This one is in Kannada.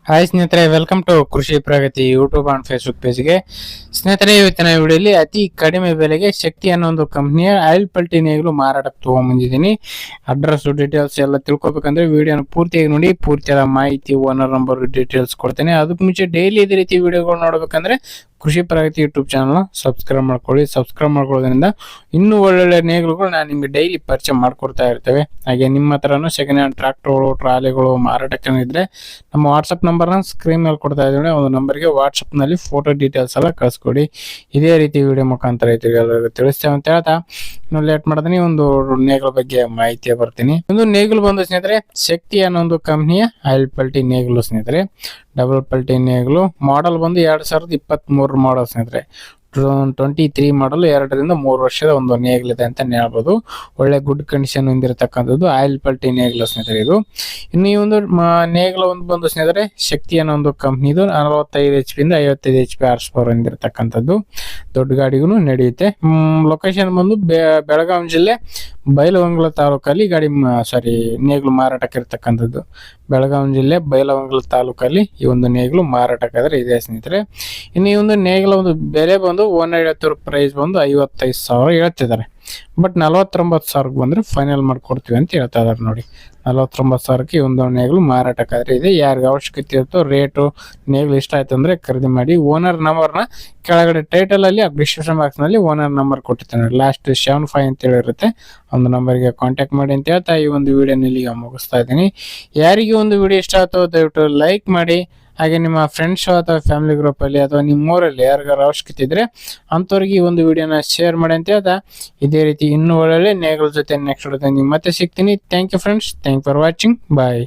ಹಾಯ್ ಸ್ನೇಹಿತರೆ, ವೆಲ್ಕಮ್ ಟು ಕೃಷಿ ಪ್ರಗತಿ ಯೂಟ್ಯೂಬ್ ಅಂಡ್ ಫೇಸ್ಬುಕ್ ಪೇಜ್ಗೆ. ಸ್ನೇಹಿತರೆ, ಇವತ್ತಿನ ವಿಡಿಯೋಲಿ ಅತಿ ಕಡಿಮೆ ಬೆಲೆಗೆ ಶಕ್ತಿ ಅನ್ನೋ ಒಂದು ಕಂಪ್ನಿಯ ಆಯಿಲ್ ಪಲ್ಟಿ ನೇಗಿಲು ಮಾರಾಟಕ್ಕೆ ತಗೊಂಡ್ಬಂದಿದ್ದೀನಿ. ಅಡ್ರೆಸ್ ಡೀಟೇಲ್ಸ್ ಎಲ್ಲ ತಿಳ್ಕೊಬೇಕಂದ್ರೆ ವಿಡಿಯೋನ ಪೂರ್ತಿಯಾಗಿ ನೋಡಿ. ಪೂರ್ತಿಯಾದ ಮಾಹಿತಿ, ಓನರ್ ನಂಬರ್, ಡೀಟೇಲ್ಸ್ ಕೊಡ್ತೇನೆ. ಅದಕ್ಕೆ ಮುಂಚೆ ಡೈಲಿ ಇದೇ ರೀತಿ ವಿಡಿಯೋಗಳು ನೋಡ್ಬೇಕಂದ್ರೆ ಕೃಷಿ ಪ್ರಗತಿ ಯೂಟ್ಯೂಬ್ ಚಾನಲ್ ಸಬ್ಸ್ಕ್ರೈಬ್ ಮಾಡ್ಕೊಳ್ಳಿ. ಸಬ್ಸ್ಕ್ರೈಬ್ ಮಾಡ್ಕೊಳ್ಳೋದ್ರಿಂದ ಇನ್ನೂ ಒಳ್ಳೊಳ್ಳೆ ನೇಗಿಲುಗಳು ನಾನು ನಿಮಗೆ ಡೈಲಿ ಪರಿಚಯ ಮಾಡ್ಕೊಡ್ತಾ ಇರ್ತೇವೆ. ಹಾಗೆ ನಿಮ್ಮ ಹತ್ರನೂ ಸೆಕೆಂಡ್ ಹ್ಯಾಂಡ್ ಟ್ರಾಕ್ಟರ್ಗಳು, ಟ್ರಾಲಿಗಳು ಮಾರಾಟಕ್ಕೆ ಇದ್ರೆ ನಮ್ಮ ವಾಟ್ಸಪ್ ನಂಬರ್ನ ಸ್ಕ್ರೀನ್ ಮೇಲೆ ಕೊಡ್ತಾ ಇದ್ದೇವೆ. ಒಂದು ನಂಬರ್ಗೆ ವಾಟ್ಸಪ್ನಲ್ಲಿ ಫೋಟೋ ಡೀಟೇಲ್ಸ್ ಎಲ್ಲ ಕಳಿಸ್ಕೊಡಿ. ಇದೇ ರೀತಿ ವಿಡಿಯೋ ಮುಖಾಂತರ ಎಲ್ಲರಿಗೂ ತಿಳಿಸ್ತೇವೆ ಅಂತ ಹೇಳ್ತಾ ಇನ್ನು ಲೇಟ್ ಮಾಡಿದ್ರೆ ಒಂದು ನೇಗಿಲ ಬಗ್ಗೆ ಮಾಹಿತಿ ಬರ್ತೀನಿ. ಒಂದು ನೇಗಿಲು ಬಂದು ಸ್ನೇಹಿತರೆ, ಶಕ್ತಿ ಅನ್ನೋ ಒಂದು ಕಂಪ್ನಿಯ ಆಯಿಲ್ ಪಲ್ಟಿ ನೇಗಿಲು ಸ್ನೇಹಿತರೆ. ಡಬಲ್ ಪಲ್ಟಿ ನೇಗಿಲು. ಮಾಡೆಲ್ ಬಂದು 2023 ಮಾಡಲ್ ಸ್ನೇಹಿತರೆ. 23 ಮಾಡಲ್, 2 ರಿಂದ 3 ವರ್ಷದ ಒಂದು ನೇಗಿಲಿದೆ ಅಂತ ಹೇಳ್ಬೋದು. ಒಳ್ಳೆ ಗುಡ್ ಕಂಡೀಷನ್ ಹೊಂದಿರತಕ್ಕಂಥದ್ದು ಆಯಿಲ್ ಪಲ್ಟಿ ನೇಗಿಲು ಸ್ನೇಹಿತರೆ ಇದು. ಇನ್ನು ಈ ಒಂದು ನೇಗಿಲು ಒಂದು ಬಂದು ಸ್ನೇಹಿತರೆ, ಶಕ್ತಿ ಅನ್ನೋ ಒಂದು ಕಂಪ್ನಿದು 45 HP ಇಂದ 55 HP ಹಾರ್ಸ್ ಪವರ್ ಹೊಂದಿರತಕ್ಕಂಥದ್ದು. ದೊಡ್ಡ ಗಾಡಿಗೂ ನಡೆಯುತ್ತೆ. ಲೊಕೇಶನ್ ಬಂದು ಬೆಳಗಾವಿ ಜಿಲ್ಲೆ ಬೈಲಹೊಂಗಲ ತಾಲೂಕಲ್ಲಿ ನೇಗಿಲು ಮಾರಾಟಕ್ಕೆ ಇರ್ತಕ್ಕಂಥದ್ದು. ಬೆಳಗಾವಿ ಜಿಲ್ಲೆ ಬೈಲಹೊಂಗಲ ತಾಲೂಕಲ್ಲಿ ಈ ಒಂದು ನೇಗಿಲು ಮಾರಾಟಕ್ಕಾದ್ರೆ ಇದೆ ಸ್ನೇಹಿತರೆ. ಇನ್ನು ಈ ಒಂದು ನೇಗಿಲ ಒಂದು ಬೆಲೆ ಬಂದು ಓನರ್ ಹೇಳ್ತಿರೋ ಪ್ರೈಸ್ ಬಂದು 55,000 ಹೇಳ್ತಿದ್ದಾರೆ. ಬಟ್ 49,000 ಬಂದ್ರೆ ಫೈನಲ್ ಮಾಡ್ಕೊಡ್ತೀವಿ ಅಂತ ಹೇಳ್ತಾ ಇದಾರೆ ನೋಡಿ. 49,000ಕ್ಕೆ ಈ ಒಂದು ನೇಗಿಲು ಮಾರಾಟಕ್ಕಾದ್ರೆ ಇದೆ. ಯಾರಿಗೆ ಅವಶ್ಯಕತೆ ಇರುತ್ತೋ, ರೇಟು ನೇಗಿಲು ಇಷ್ಟ ಆಯ್ತು ಅಂದ್ರೆ ಖರೀದಿ ಮಾಡಿ. ಓನರ್ ನಂಬರ್ನ ಕೆಳಗಡೆ ಟೈಟಲ್ ಅಲ್ಲಿ ಡಿಸ್ಕ್ರಿಪ್ಷನ್ ಬಾಕ್ಸ್ ನಲ್ಲಿ ಓನರ್ ನಂಬರ್ ಕೊಟ್ಟಿರ್ತಾನೆ. ಲಾಸ್ಟ್ 75 ಅಂತ ಹೇಳಿರುತ್ತೆ. ಒಂದು ನಂಬರ್ಗೆ ಕಾಂಟ್ಯಾಕ್ಟ್ ಮಾಡಿ ಅಂತ ಹೇಳ್ತಾ ಈ ಒಂದು ವಿಡಿಯೋನ ಇಲ್ಲಿಗೆ ಮುಗಿಸ್ತಾ ಇದ್ದೀನಿ. ಯಾರಿಗೆ ಒಂದು ವಿಡಿಯೋ ಇಷ್ಟ ಆಯ್ತೋ ದಯವಿಟ್ಟು ಲೈಕ್ ಮಾಡಿ. ಹಾಗೆ ನಿಮ್ಮ ಫ್ರೆಂಡ್ಸ್ ಅಥವಾ ಫ್ಯಾಮಿಲಿ ಗ್ರೂಪ್ ಅಲ್ಲಿ ಅಥವಾ ನಿಮ್ಮೂರಲ್ಲಿ ಯಾರಿಗಾರು ಅವಶ್ಯಕತೆ ಇದ್ರೆ ಅಂಥವ್ರಿಗೆ ಈ ಒಂದು ವಿಡಿಯೋನ ಶೇರ್ ಮಾಡಿ ಅಂತ ಹೇಳ್ತಾ ಇದೇ ರೀತಿ ಇನ್ನೂ ಒಳ್ಳೆ ನೇಗಿಲ ಜೊತೆ ನೆಕ್ಸ್ಟ್ ಮತ್ತೆ ಸಿಗ್ತೀನಿ. Thank you friends. Thank for watching. Bye.